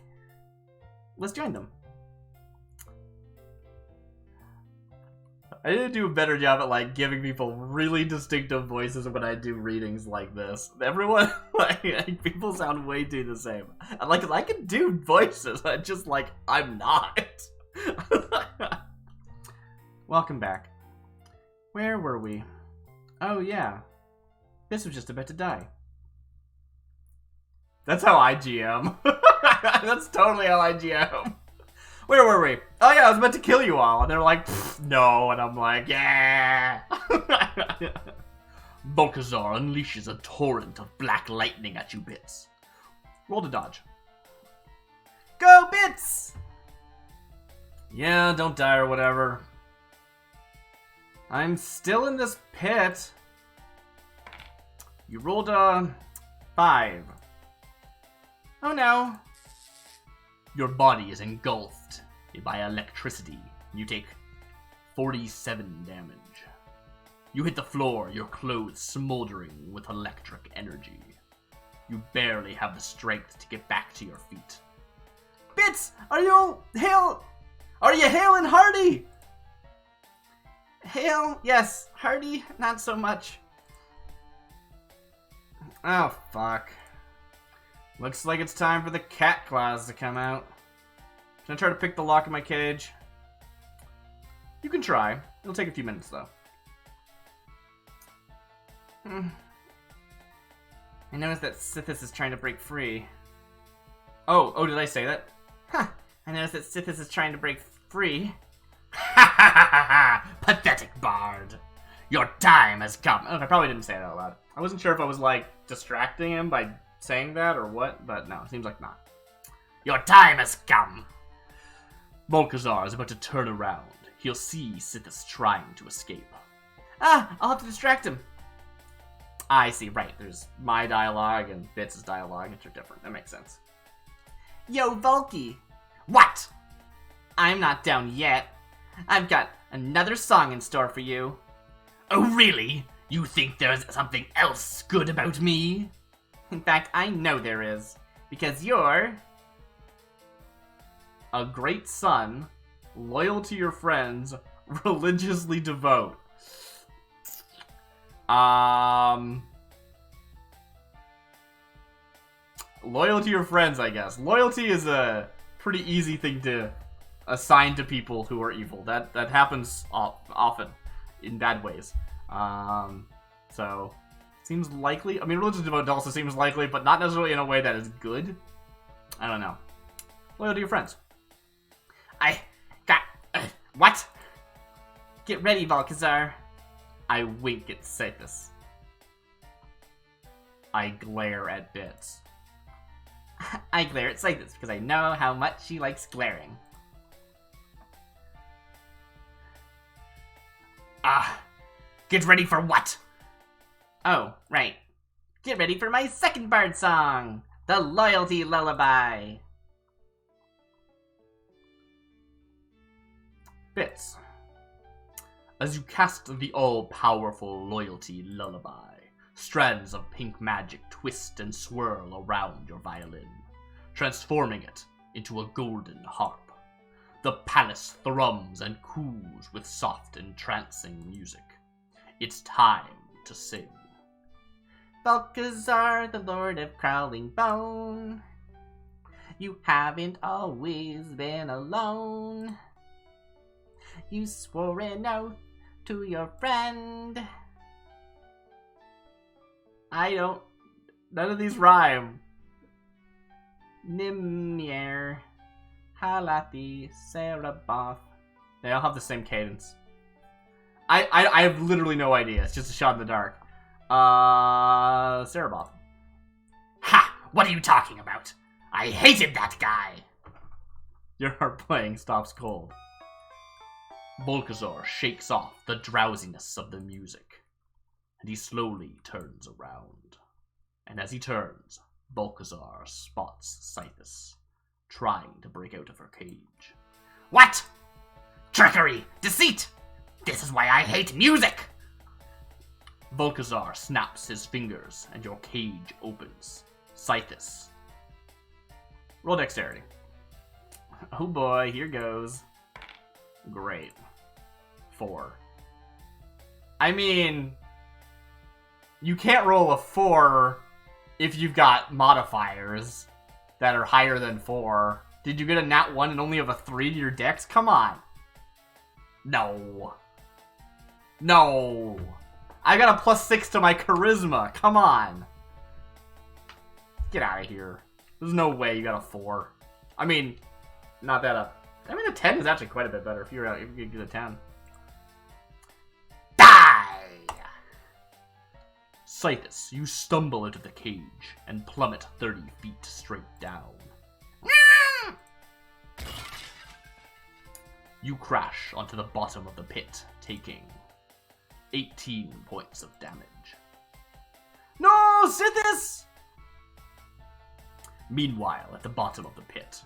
Let's join them. I need to do a better job at, like, giving people really distinctive voices when I do readings like this. Everyone, like people sound way too the same. Like, I can do voices, I just, like, I'm not. Welcome back. Where were we? Oh, yeah. This was just about to die. That's how I GM. That's totally how I GM. Where were we? Oh, yeah, I was about to kill you all. And they're like, no. And I'm like, yeah. Balcazar unleashes a torrent of black lightning at you, Bits. Roll to dodge. Go, Bits! Yeah, don't die or whatever. I'm still in this pit. You rolled a 5. Oh no. Your body is engulfed by electricity. You take 47 damage. You hit the floor, your clothes smoldering with electric energy. You barely have the strength to get back to your feet. Bits, are you hale and hearty? Hale, yes. Hearty, not so much. Oh, fuck. Looks like it's time for the cat claws to come out. Can I try to pick the lock in my cage? You can try. It'll take a few minutes, though. I noticed that Sithis is trying to break free. Oh, did I say that? Huh. I noticed that Sithis is trying to break free. Ha ha ha ha! Pathetic bard. Your time has come. Oh, I probably didn't say that out loud. I wasn't sure if I was, like, distracting him by saying that or what, but no, it seems like not. Your time has come. Balcazar is about to turn around. He'll see Sithis trying to escape. Ah, I'll have to distract him. I see, right. There's my dialogue and Bits' dialogue, which are different. That makes sense. Yo, Volky. What? I'm not down yet. I've got another song in store for you. Oh, really? You think there's something else good about me? In fact, I know there is. Because you're a great son, loyal to your friends, religiously devout. Loyal to your friends, I guess. Loyalty is a pretty easy thing to assign to people who are evil. That happens often in bad ways. So seems likely. I mean, religious devout also seems likely, but not necessarily in a way that is good. I don't know. Loyal to your friends. I got what? Get ready, Balcazar. I wink at Sithis. I glare at Bits. I glare at Sithis because I know how much she likes glaring. Get ready for what? Oh, right. Get ready for my second bard song, the Loyalty Lullaby. Bits. As you cast the all-powerful Loyalty Lullaby, strands of pink magic twist and swirl around your violin, transforming it into a golden harp. The palace thrums and coos with soft, entrancing music. It's time to sing. Balcazar, the lord of crawling bone, you haven't always been alone. You swore an oath to your friend. None of these rhyme. Nimir, Halati, Saraboth. They all have the same cadence. I have literally no idea. It's just a shot in the dark. Saraboth. Ha! What are you talking about? I hated that guy! Your heart playing stops cold. Balcazar shakes off the drowsiness of the music, and he slowly turns around. And as he turns, Balcazar spots Sithis, trying to break out of her cage. What? Trickery! Deceit! This is why I hate music! Balcazar snaps his fingers, and your cage opens. Sithis. Roll dexterity. Oh boy, here goes. Great. 4. I mean, you can't roll a 4 if you've got modifiers that are higher than 4. Did you get a nat 1 and only have a 3 to your dex? Come on. No. No. I got a +6 to my charisma. Come on. Get out of here. There's no way you got a 4. I mean, not that a 10 is actually quite a bit better if you get a 10. Die! Scythus, you stumble out of the cage and plummet 30 feet straight down. You crash onto the bottom of the pit, taking 18 points of damage. No, Scythus! Meanwhile, at the bottom of the pit.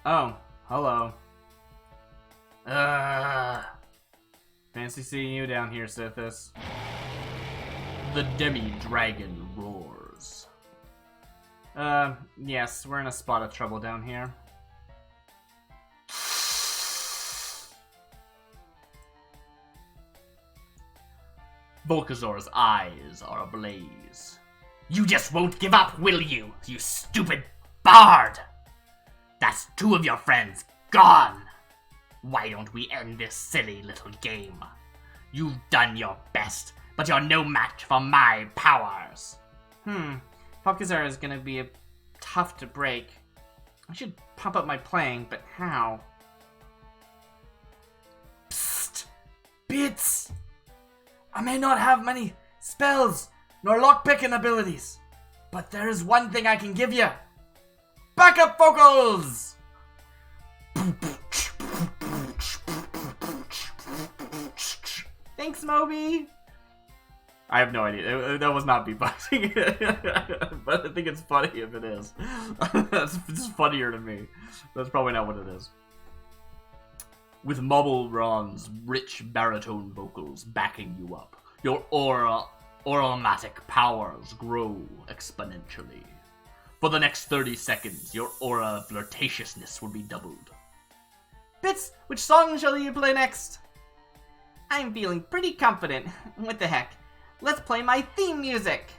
Oh, hello. Fancy seeing you down here, Scythus. The demi-dragon roars. Yes, we're in a spot of trouble down here. Volkazor's eyes are ablaze. You just won't give up, will you, you stupid bard? That's 2 of your friends gone. Why don't we end this silly little game? You've done your best, but you're no match for my powers. Volkazor is gonna be tough to break. I should pump up my playing, but how? Psst! Bits! I may not have many spells nor lockpicking abilities, but there is one thing I can give you. Backup vocals! Thanks, Moby! I have no idea. That was not beatboxing. But I think it's funny if it is. That's just funnier to me. That's probably not what it is. With Mobbleron's rich baritone vocals backing you up, your aromatic powers grow exponentially. For the next 30 seconds, your aura of flirtatiousness will be doubled. Bits, which song shall you play next? I'm feeling pretty confident. What the heck? Let's play my theme music.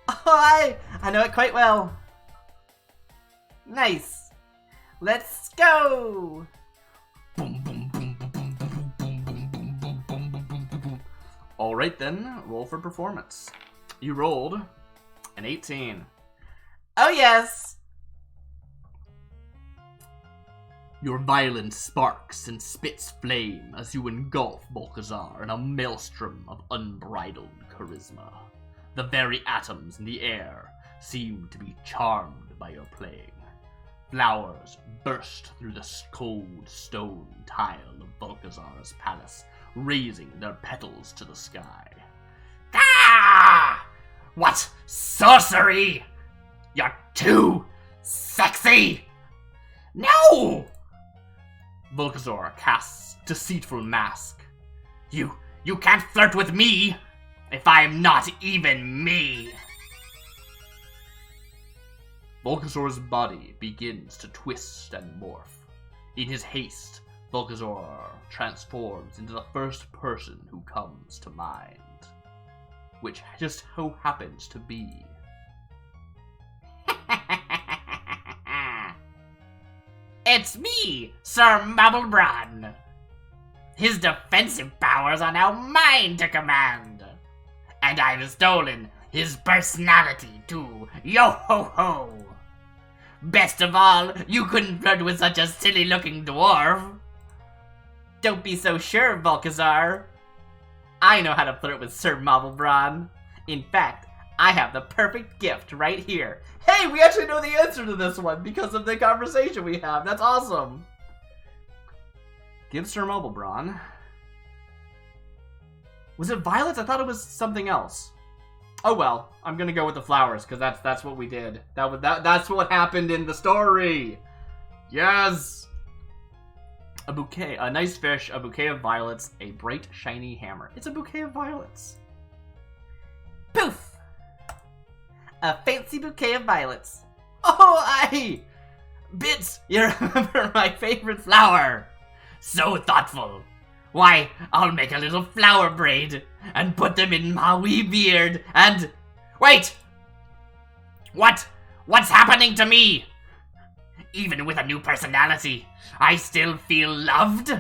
Oh, I know it quite well. Nice. Let's go. Boom, boom, boom, boom, boom, boom, boom, boom, boom, boom, boom, boom, boom, boom. All right then, roll for performance. You rolled an 18. Oh yes. Your violence sparks and spits flame as you engulf Volkazar in a maelstrom of unbridled charisma. The very atoms in the air seem to be charmed by your playing. Flowers burst through the cold stone tile of Volkazar's palace, raising their petals to the sky. Ah! What sorcery! You're too sexy! No! Volkazar casts Deceitful Mask. You can't flirt with me if I'm not even me! Volkazor's body begins to twist and morph. In his haste, Volkazor transforms into the first person who comes to mind, which just so happens to be... It's me, Sir Mabblebron! His defensive powers are now mine to command! And I've stolen his personality too, yo-ho-ho! Best of all, you couldn't flirt with such a silly-looking dwarf! Don't be so sure, Volkazar! I know how to flirt with Sir Mabblebron. In fact, I have the perfect gift right here. Hey, we actually know the answer to this one because of the conversation we have. That's awesome. Give Sir Mabblebron. Was it violets? I thought it was something else. Oh well, I'm gonna go with the flowers because that's what we did. That's what happened in the story. Yes. A bouquet, a nice fish, a bouquet of violets, a bright shiny hammer. It's a bouquet of violets. Poof. A fancy bouquet of violets. Oh, Bits, you remember my favorite flower. So thoughtful. Why, I'll make a little flower braid and put them in my wee beard and... Wait! What's happening to me? Even with a new personality, I still feel loved.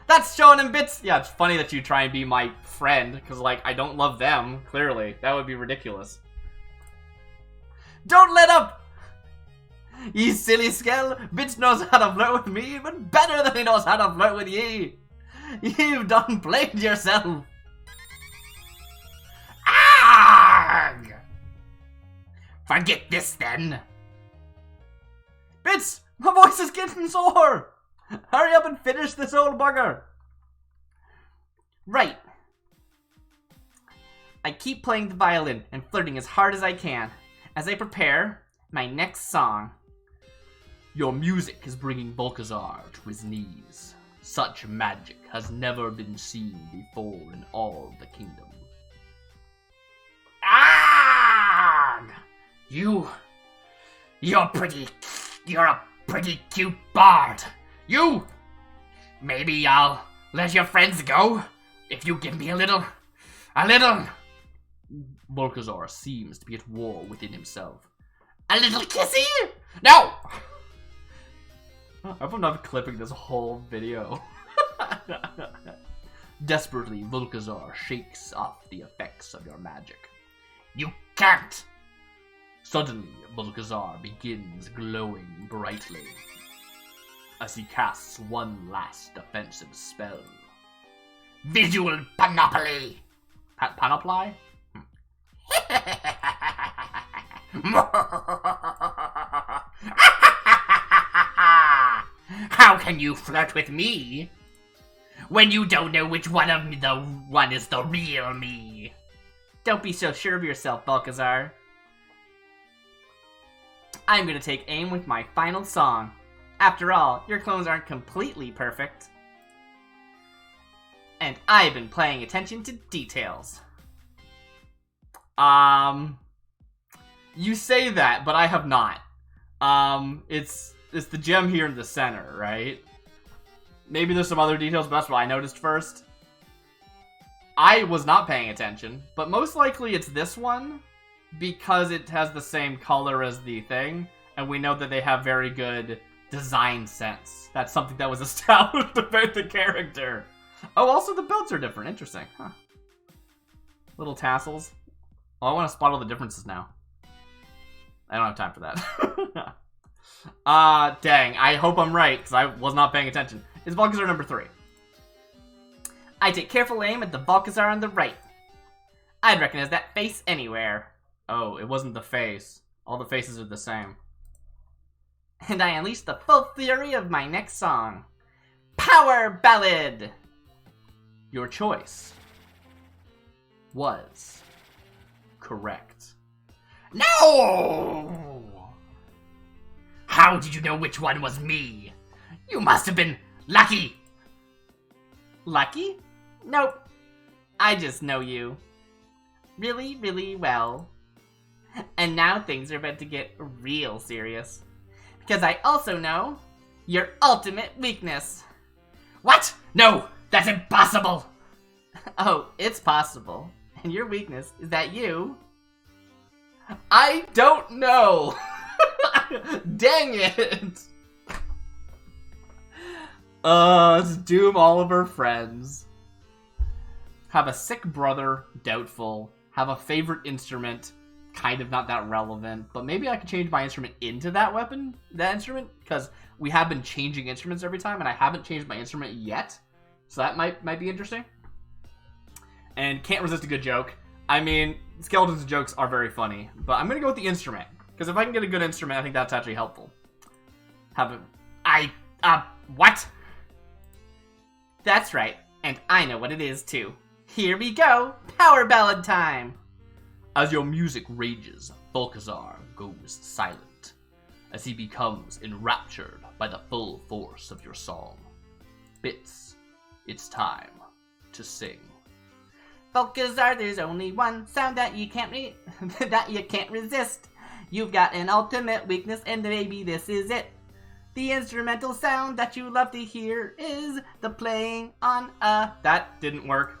That's Shonen Bits. Yeah, it's funny that you try and be my friend, because, like, I don't love them, clearly. That would be ridiculous. Don't let up! Ye silly skell, Bits knows how to flirt with me, but better than he knows how to flirt with ye. You've done played yourself. Arrgh! Forget this, then. Bits, my voice is getting sore. Hurry up and finish this old bugger. Right. I keep playing the violin and flirting as hard as I can as I prepare my next song. Your music is bringing Balcazar to his knees. Such magic has never been seen before in all the kingdom. Arrgh! You're a pretty cute bard. Maybe I'll let your friends go if you give me a little. Balcazar seems to be at war within himself. A little kissy? No! I hope I'm not clipping this whole video. Desperately, Balcazar shakes off the effects of your magic. You can't! Suddenly, Balcazar begins glowing brightly as he casts one last defensive spell. Visual Panoply! Panoply? How can you flirt with me when you don't know which one of me the one is the real me? Don't be so sure of yourself, Balcazar. I'm gonna take aim with my final song. After all, your clones aren't completely perfect. And I've been paying attention to details. You say that, but I have not. It's the gem here in the center, right? Maybe there's some other details, but that's what I noticed first. I was not paying attention, but most likely it's this one because it has the same color as the thing, and we know that they have very good design sense. That's something that was established about the character. Oh, also the belts are different. Interesting, huh? Little tassels. Oh, I want to spot all the differences now. I don't have time for that. Dang. I hope I'm right, because I was not paying attention. It's Balcazar number 3. I take careful aim at the Balcazar on the right. I'd recognize that face anywhere. Oh, it wasn't the face. All the faces are the same. And I unleash the full fury of my next song. Power Ballad! Your choice was correct. No! How did you know which one was me? You must have been lucky. Lucky? Nope. I just know you. Really, really well. And now things are about to get real serious. Because I also know your ultimate weakness. What? No, that's impossible. Oh, it's possible. And your weakness is that you... I don't know. Dang it. Let's doom all of her friends. Have a sick brother, doubtful. Have a favorite instrument, kind of not that relevant. But maybe I could change my instrument into that weapon, that instrument, because we have been changing instruments every time, and I haven't changed my instrument yet. So that might be interesting. And can't resist a good joke. I mean, skeletons' jokes are very funny, but I'm gonna go with the instrument, because if I can get a good instrument, I think that's actually helpful. What? That's right, and I know what it is too. Here we go, power ballad time! As your music rages, Balcazar goes silent, as he becomes enraptured by the full force of your song. Bits, it's time to sing. Balcazar, there's only one sound that you can't that you can't resist. You've got an ultimate weakness, and maybe this is it. The instrumental sound that you love to hear is the playing on a... That didn't work.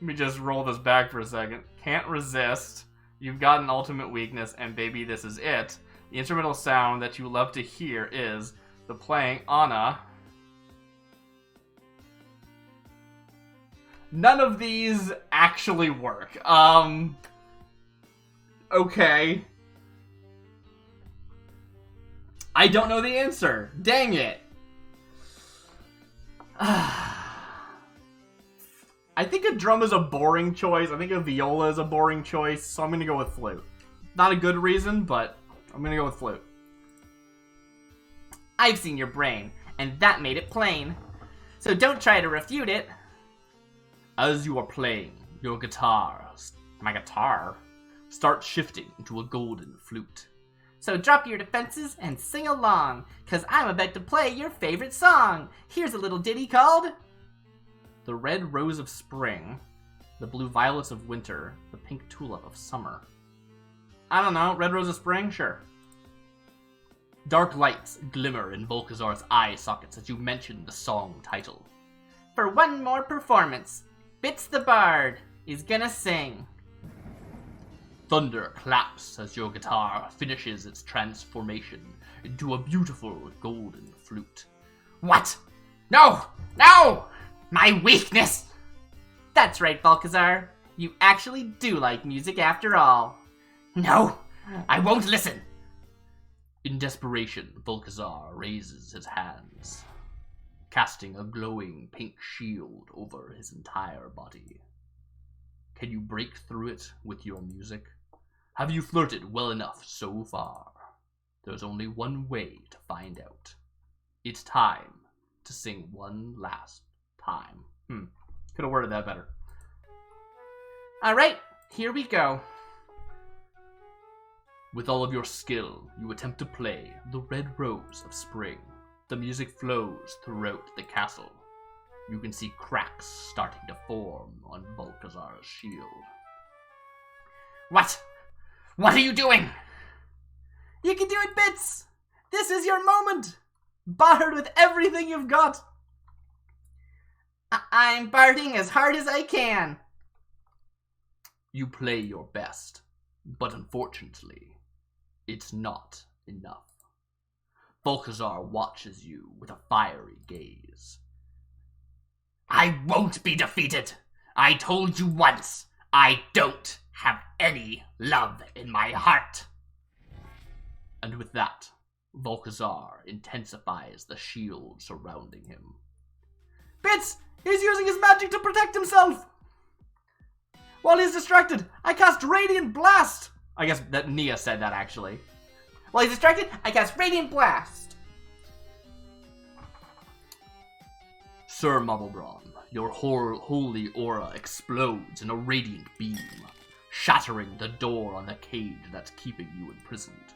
Let me just roll this back for a second. Can't resist. You've got an ultimate weakness, and baby, this is it. The instrumental sound that you love to hear is the playing Anna. None of these actually work. Okay. I don't know the answer. Dang it. I think a drum is a boring choice. I think a viola is a boring choice, so I'm gonna go with flute. Not a good reason, but I'm gonna go with flute. I've seen your brain, and that made it plain. So don't try to refute it. As you are playing, your guitar, My guitar? starts shifting into a golden flute. So drop your defenses and sing along, 'cause I'm about to play your favorite song. Here's a little ditty called The red rose of spring, the blue violets of winter, the pink tulip of summer. I don't know, red rose of spring? Sure. Dark lights glimmer in Volkazar's eye sockets as you mention the song title. For one more performance, Bits the Bard is gonna sing. Thunder claps as your guitar finishes its transformation into a beautiful golden flute. What? No! No! My weakness! That's right, Balcazar. You actually do like music after all. No! I won't listen! In desperation, Volkazar raises his hands, casting a glowing pink shield over his entire body. Can you break through it with your music? Have you flirted well enough so far? There's only one way to find out. It's time to sing one last time. Could have worded that better. Alright, here we go. With all of your skill, you attempt to play the Red Rose of Spring. The music flows throughout the castle. You can see cracks starting to form on Balcazar's shield. What? What are you doing? You can do it, Bits! This is your moment! Bard with everything you've got! I'm barding as hard as I can. You play your best, but unfortunately, it's not enough. Balcazar watches you with a fiery gaze. I won't be defeated. I told you once, I don't have any love in my heart. And with that, Balcazar intensifies the shield surrounding him. Bits! He's using his magic to protect himself! While he's distracted, I cast Radiant Blast! I guess that Nia said that, actually. While he's distracted, I cast Radiant Blast. Sir Mubblebrawn, your holy aura explodes in a radiant beam, shattering the door on the cage that's keeping you imprisoned.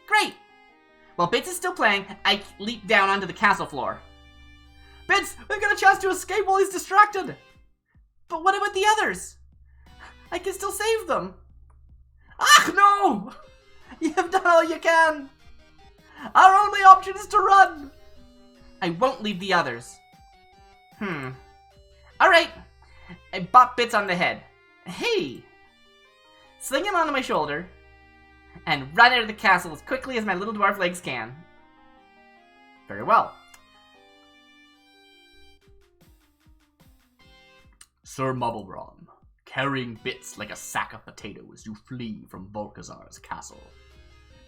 Great! While Bits is still playing, I leap down onto the castle floor. Bits, we've got a chance to escape while he's distracted! But what about the others? I can still save them. Ah, no! You have done all you can! Our only option is to run! I won't leave the others. Alright. I bop Bits on the head. Hey! Sling him onto my shoulder, and run out of the castle as quickly as my little dwarf legs can. Very well. Sir Mubblebrawn, carrying Bits like a sack of potatoes, you flee from Balcazar's castle.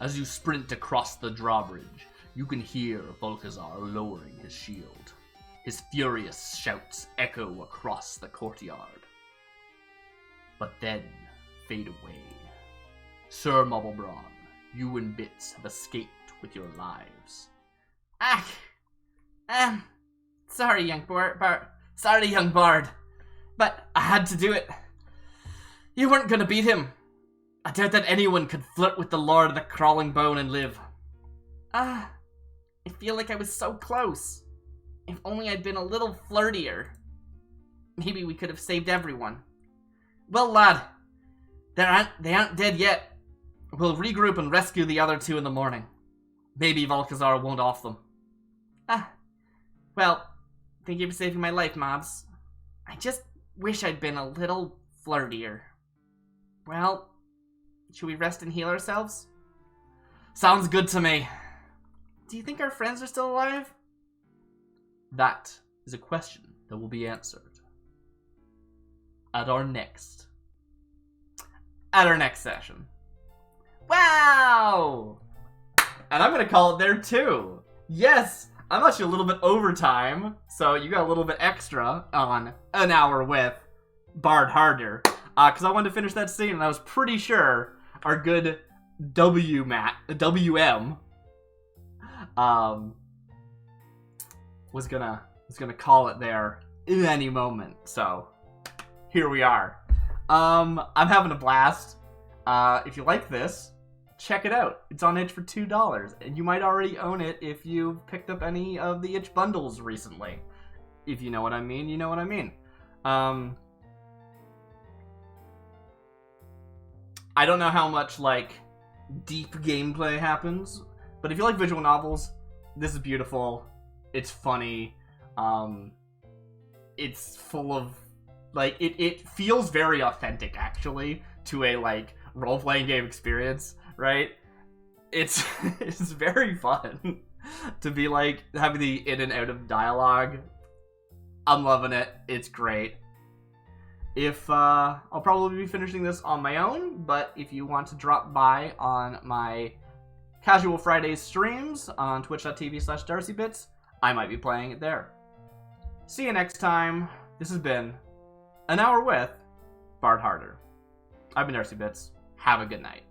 As you sprint across the drawbridge, you can hear Balcazar lowering his shield. His furious shouts echo across the courtyard, but then fade away. Sir Mubblebrawn, you and Bits have escaped with your lives. Sorry, young bard. But I had to do it. You weren't gonna beat him. I doubt that anyone could flirt with the Lord of the Crawling Bone and live. I feel like I was so close. If only I'd been a little flirtier. Maybe we could have saved everyone. Well, lad, they aren't dead yet. We'll regroup and rescue the other two in the morning. Maybe Balcazar won't off them. Well, thank you for saving my life, mobs. I just wish I'd been a little flirtier. Well, should we rest and heal ourselves? Sounds good to me. Do you think our friends are still alive? That is a question that will be answered at our next session. Wow! And I'm gonna call it there too. Yes, I'm actually a little bit overtime, so you got a little bit extra on An Hour with Bard Harder. Because I wanted to finish that scene, and I was pretty sure our good WM was gonna call it there in any moment. So here we are. I'm having a blast. If you like this, check it out. It's on itch for $2, and you might already own it if you've picked up any of the itch bundles recently. If you know what I mean, you know what I mean. I don't know how much, like, deep gameplay happens, but if you like visual novels, this is beautiful. It's funny. It's full of, like, it feels very authentic, actually, to a, like, role-playing game experience, right? It's very fun to be, like, having the in and out of dialogue. I'm loving it. It's great. I'll probably be finishing this on my own, but if you want to drop by on my Casual Fridays streams on twitch.tv/DarcyBits, I might be playing it there. See you next time. This has been An Hour with Bard Harder. I've been DarcyBits. Have a good night.